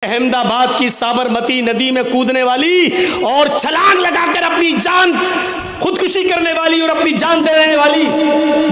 अहमदाबाद की साबरमती नदी में कूदने वाली और छलांग लगाकर अपनी जान खुदकुशी करने वाली और अपनी जान देने वाली,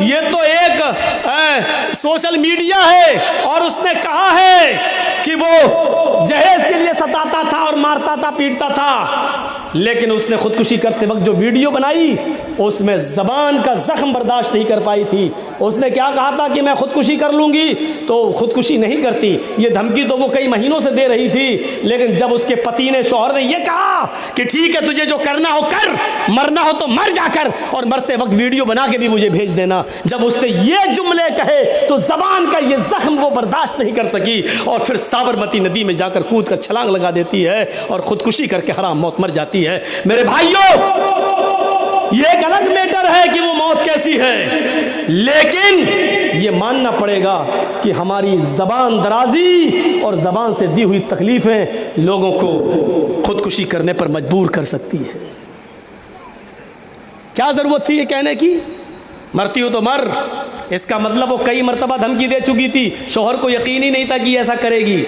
ये तो एक सोशल मीडिया है। और उसने कहा है कि वो जहेज के लिए सताता था और मारता था, पीटता था, लेकिन उसने खुदकुशी करते वक्त जो वीडियो बनाई उसमें जबान का जख्म बर्दाश्त नहीं कर पाई थी। उसने क्या कहा था कि मैं खुदकुशी कर लूंगी, तो खुदकुशी नहीं करती। ये धमकी तो वो कई महीनों से दे रही थी, लेकिन जब उसके पति ने, शौहर ने ये कहा कि ठीक है तुझे जो करना हो कर, मरना हो तो मर जाकर, और मरते वक्त वीडियो बना के भी मुझे भेज देना, जब उसने ये जुमले कहे तो जबान का ये जख्म वो बर्दाश्त नहीं कर सकी और फिर साबरमती नदी में जाकर कूद कर छलांग लगा देती है और खुदकुशी करके हराम मौत मर जाती है। मेरे भाइयों, ये एक अलग मैटर है कि वो मौत कैसी है, लेकिन ये मानना पड़ेगा कि हमारी जबान दराजी और जबान से दी हुई तकलीफें लोगों को खुदकुशी करने पर मजबूर कर सकती है। क्या जरूरत थी ये कहने की, मरती हो तो मर। इसका मतलब वो कई मर्तबा धमकी दे चुकी थी, शौहर को यकीन ही नहीं था कि ऐसा करेगी,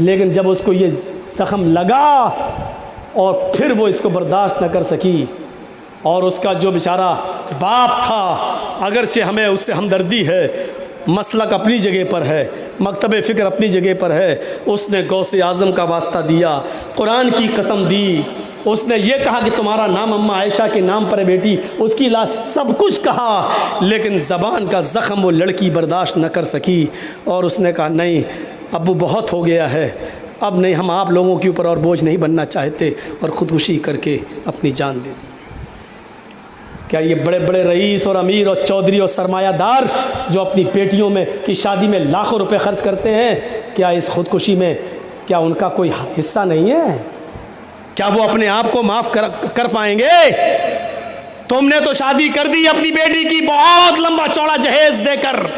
लेकिन जब उसको ये जख्म लगा और फिर वो इसको बर्दाश्त न कर सकी, और उसका जो बेचारा बाप था, अगरचे हमें उससे हमदर्दी है, मसलक अपनी जगह पर है, मकतब फ़िक्र अपनी जगह पर है, उसने गौसे आज़म का वास्ता दिया, कुरान की कसम दी, उसने ये कहा कि तुम्हारा नाम अम्मा आयशा के नाम पर है बेटी, उसकी सब कुछ कहा, लेकिन ज़बान का ज़ख्म वो लड़की बर्दाश्त न कर सकी और उसने कहा नहीं अब्बू बहुत हो गया है, अब नहीं, हम आप लोगों के ऊपर और बोझ नहीं बनना चाहते, और ख़ुदकुशी करके अपनी जान दे दी। क्या ये बड़े बड़े रईस और अमीर और चौधरी और सरमायादार जो अपनी बेटियों में की शादी में लाखों रुपए खर्च करते हैं, क्या इस खुदकुशी में क्या उनका कोई हिस्सा नहीं है? क्या वो अपने आप को माफ़ कर पाएंगे? तुमने तो शादी कर दी अपनी बेटी की बहुत लंबा चौड़ा जहेज देकर,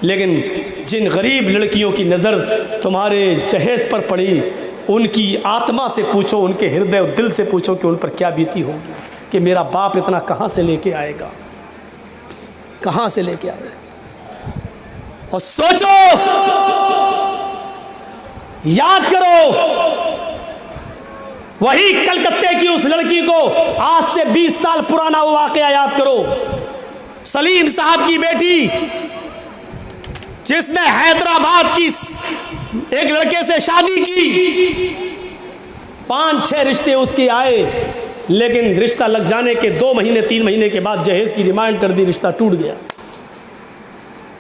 लेकिन जिन गरीब लड़कियों की नज़र तुम्हारे जहेज पर पड़ी, उनकी आत्मा से पूछो, उनके हृदय और दिल से पूछो कि उन पर क्या बीती होगी कि मेरा बाप इतना कहाँ से लेके आएगा, कहाँ से लेके आएगा। और सोचो, याद करो वही कलकत्ते की उस लड़की को, आज से 20 साल पुराना वो वाकया याद करो, सलीम साहब की बेटी जिसने हैदराबाद की एक लड़के से शादी की, 5-6 रिश्ते उसके आए, लेकिन रिश्ता लग जाने के 2 महीने 3 महीने के बाद जहेज की डिमांड कर दी, रिश्ता टूट गया।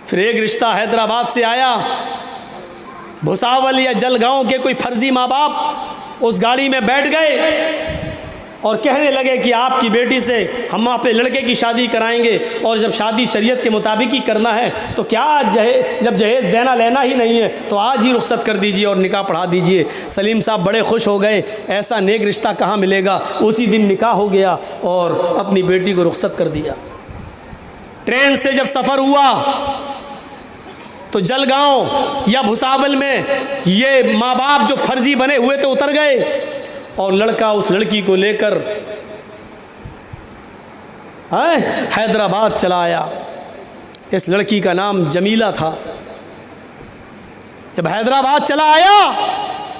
फिर एक रिश्ता हैदराबाद से आया, भुसावल या जलगांव के कोई फर्जी माँ बाप उस गाड़ी में बैठ गए और कहने लगे कि आपकी बेटी से हम अपने लड़के की शादी कराएंगे, और जब शादी शरीयत के मुताबिक ही करना है तो क्या जब जहेज देना लेना ही नहीं है तो आज ही रुख्सत कर दीजिए और निकाह पढ़ा दीजिए। सलीम साहब बड़े खुश हो गए, ऐसा नेक रिश्ता कहाँ मिलेगा। उसी दिन निकाह हो गया और अपनी बेटी को रुख्सत कर दिया। ट्रेन से जब सफ़र हुआ तो जलगांव या भुसावल में ये माँ बाप जो फर्जी बने हुए थे उतर गए, और लड़का उस लड़की को लेकर हैदराबाद चला आया। इस लड़की का नाम जमीला था। जब हैदराबाद चला आया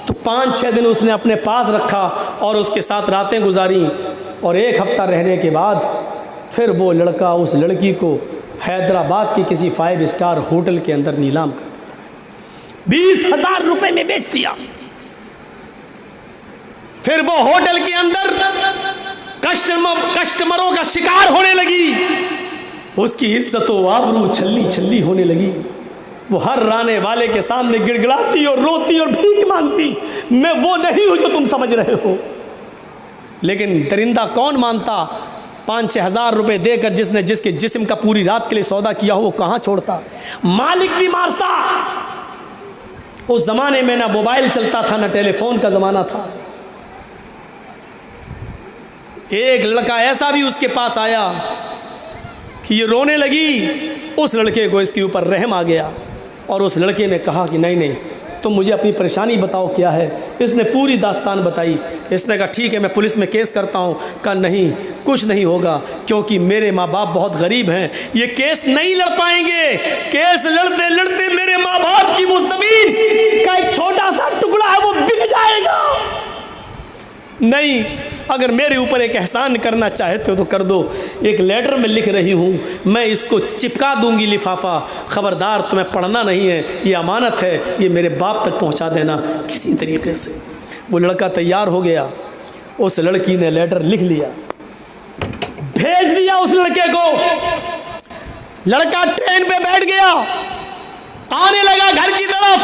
तो 5-6 दिन उसने अपने पास रखा और उसके साथ रातें गुजारी, और 1 हफ्ता रहने के बाद फिर वो लड़का उस लड़की को हैदराबाद की किसी 5 स्टार होटल के अंदर नीलाम कर 20,000 रुपए में बेच दिया। फिर वो होटल के अंदर कस्टमरों का शिकार होने लगी, उसकी इज्जत व आबरू छल्ली छल्ली होने लगी। वो हर राने वाले के सामने गिड़गिड़ाती और रोती और भीख मांगती, मैं वो नहीं हूं जो तुम समझ रहे हो। लेकिन दरिंदा कौन मानता, 5-6 हज़ार रुपए देकर जिसके जिस्म का पूरी रात के लिए सौदा किया हो वो कहाँ छोड़ता, मालिक भी मारता। उस जमाने में ना मोबाइल चलता था, ना टेलीफोन का जमाना था। एक लड़का ऐसा भी उसके पास आया कि ये रोने लगी, उस लड़के को इसके ऊपर रहम आ गया और उस लड़के ने कहा कि नहीं नहीं, तो मुझे अपनी परेशानी बताओ क्या है। इसने पूरी दास्तान बताई। इसने कहा ठीक है मैं पुलिस में केस करता हूँ। कहा नहीं कुछ नहीं होगा, क्योंकि मेरे माँ बाप बहुत गरीब हैं, ये केस नहीं लड़ पाएंगे। केस लड़ते लड़ते मेरे माँ बाप की वो ज़मीन का एक छोटा सा टुकड़ा है वो बिक जाएगा। नहीं, अगर मेरे ऊपर एक एहसान करना चाहते हो तो कर दो। एक लेटर में लिख रही हूँ, मैं इसको चिपका दूंगी लिफाफा, खबरदार तुम्हें पढ़ना नहीं है, ये अमानत है, ये मेरे बाप तक पहुँचा देना किसी तरीके से। वो लड़का तैयार हो गया। उस लड़की ने लेटर लिख लिया, भेज दिया उस लड़के को। लड़का ट्रेन पे बैठ गया, आने लगा घर की तरफ।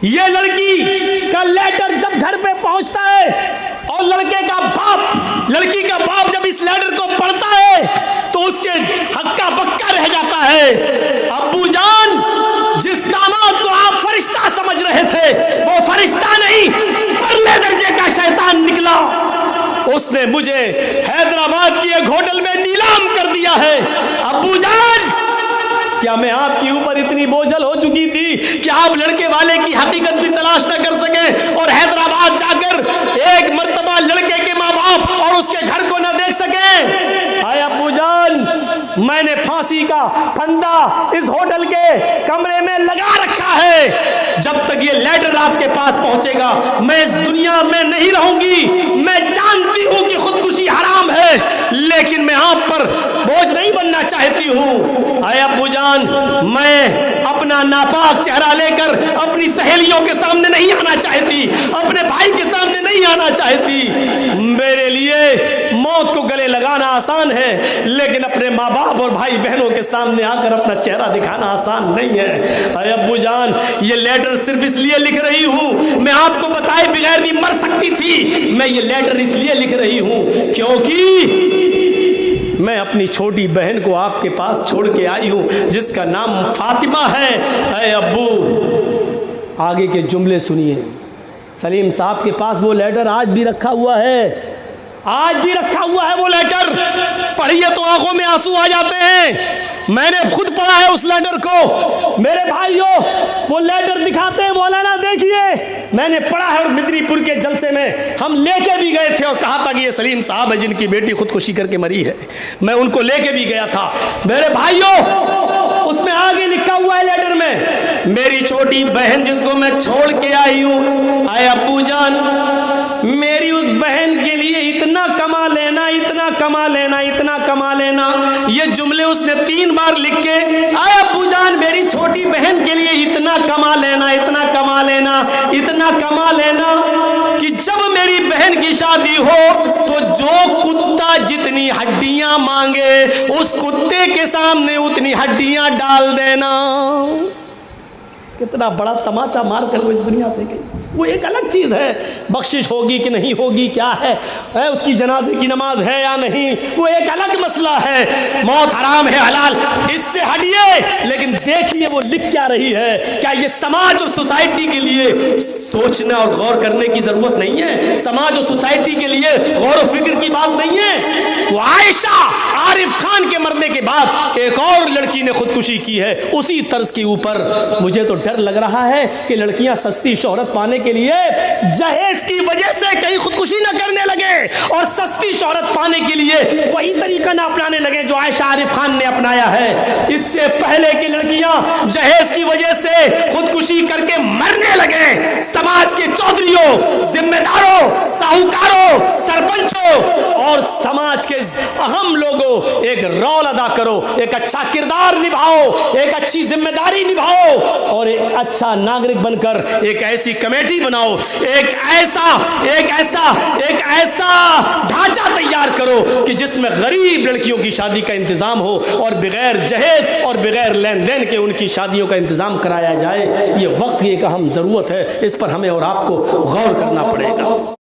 ये लड़की का लेटर जब घर पे पहुंचता है और लड़के का बाप, लड़की का बाप जब इस लेटर को पढ़ता है तो उसके हक्का बक्का रह जाता है। अब्बू जान, जिस दामाद को आप फरिश्ता समझ रहे थे वो फरिश्ता नहीं, परले दर्जे का शैतान निकला। उसने मुझे हैदराबाद की एक होटल में नीलाम कर दिया है। अब्बू जान, क्या मैं आपके ऊपर इतनी बोझल हो चुकी थी कि आप लड़के वाले की हकीकत भी तलाश न कर सके और हैदराबाद जाकर एक मर्तबा लड़के के माँ बाप और उसके घर को न देख सके? हाय अब्बू जान, मैंने फांसी का फंदा इस होटल के कमरे में लगा रखा है। जब तक ये लेटर आपके पास पहुंचेगा मैं इस दुनिया में नहीं रहूंगी। मैं जानती हूं कि खुदकुशी हराम है, लेकिन मैं आप पर बोझ नहीं बनना चाहती हूं। हाय अब्बू जान, मैं अपना नापाक चेहरा लेकर अपनी सहेलियों के सामने नहीं आना चाहती, अपने भाई के सामने नहीं आना चाहती। मेरे लिए मौत को गले लगाना आसान है, लेकिन अपने माँ बाप और भाई बहनों के सामने आकर अपना चेहरा दिखाना आसान नहीं है। हाय अब्बू जान, ये लेटर सिर्फ इसलिए लिख रही हूँ, मैं आपको बताए बगैर भी मर सकती थी। मैं ये लेटर इसलिए लिख रही हूँ क्योंकि मैं अपनी छोटी बहन को आपके पास छोड़ के आई हूँ जिसका नाम फातिमा है। ऐ अब्बू, आगे के जुमले सुनिए। सलीम साहब के पास वो लेटर आज भी रखा हुआ है, आज भी रखा हुआ है वो लेटर। पढ़िए तो आंखों में आंसू आ जाते हैं। मैंने खुद पढ़ा है उस लेटर को। मेरे भाइयों, वो लेटर दिखाते हैं मौलाना, देखिए मैंने पढ़ा है और मिदनीपुर के जलसे में हम लेके भी गए थे और कहा था कि ये सलीम साहब है जिनकी बेटी खुदकुशी करके मरी है। मैं उनको लेके भी गया था। मेरे भाइयों, उसमें आगे लिखा हुआ है लेटर में, मेरी छोटी बहन जिसको मैं छोड़ के आई हूँ, आए अब्बू जान, मेरी उस बहन के लिए इतना कमा लेना, इतना कमा लेना, इतना कमा लेना। ये जुमले उसने 3 बार लिख के, आए अब्बू जान, मेरी छोटी बहन के लिए इतना कमा लेना, इतना कमा लेना, इतना कमा लेना कि जब मेरी बहन की शादी हो तो जो कुत्ता जितनी हड्डियां मांगे उस कुत्ते के सामने उतनी हड्डियां डाल देना। कितना बड़ा तमाचा मार कर वो इस दुनिया से गई। वो एक अलग चीज़ है, बख्शिश होगी कि नहीं होगी क्या है, उसकी जनाजे की नमाज है या नहीं, वो एक अलग मसला है। मौत हराम है हलाल, इससे हटिए। लेकिन देखिए वो लिख क्या रही है। क्या ये समाज और सोसाइटी के लिए सोचना और गौर करने की जरूरत नहीं है? समाज और सोसाइटी के लिए गौर व फिक्र की बात नहीं है? वो आयशा आरिफ खान के मरने के बाद एक और लड़की ने खुदकुशी की है उसी तर्ज के ऊपर। मुझे तो डर लग रहा है कि लड़कियां सस्ती शोहरत पाने के लिए जहेज की वजह से कहीं खुदकुशी न करने लगे और सस्ती शोहरत पाने के लिए वही तरीका न अपनाने लगे जो आयशा आरिफ खान ने अपनाया है। इससे पहले की लड़कियां जहेज की वजह से खुदकुशी करके मरने लगे। समाज के चौधरियों, जिम्मेदारों, साहूकारों, सरपंचों और समाज के अहम लोगों, एक रोल अदा करो, एक अच्छा किरदार निभाओ, एक अच्छी जिम्मेदारी निभाओ और एक अच्छा नागरिक बनकर एक ऐसी कमेटी बनाओ, एक ऐसा ढांचा तैयार करो कि जिसमें गरीब लड़कियों की शादी का इंतजाम हो और बगैर जहेज और बगैर लेन देन के उनकी शादियों का इंतजाम कराया जाए। ये वक्त की एक अहम जरूरत है, इस पर हमें और आपको गौर करना पड़ेगा।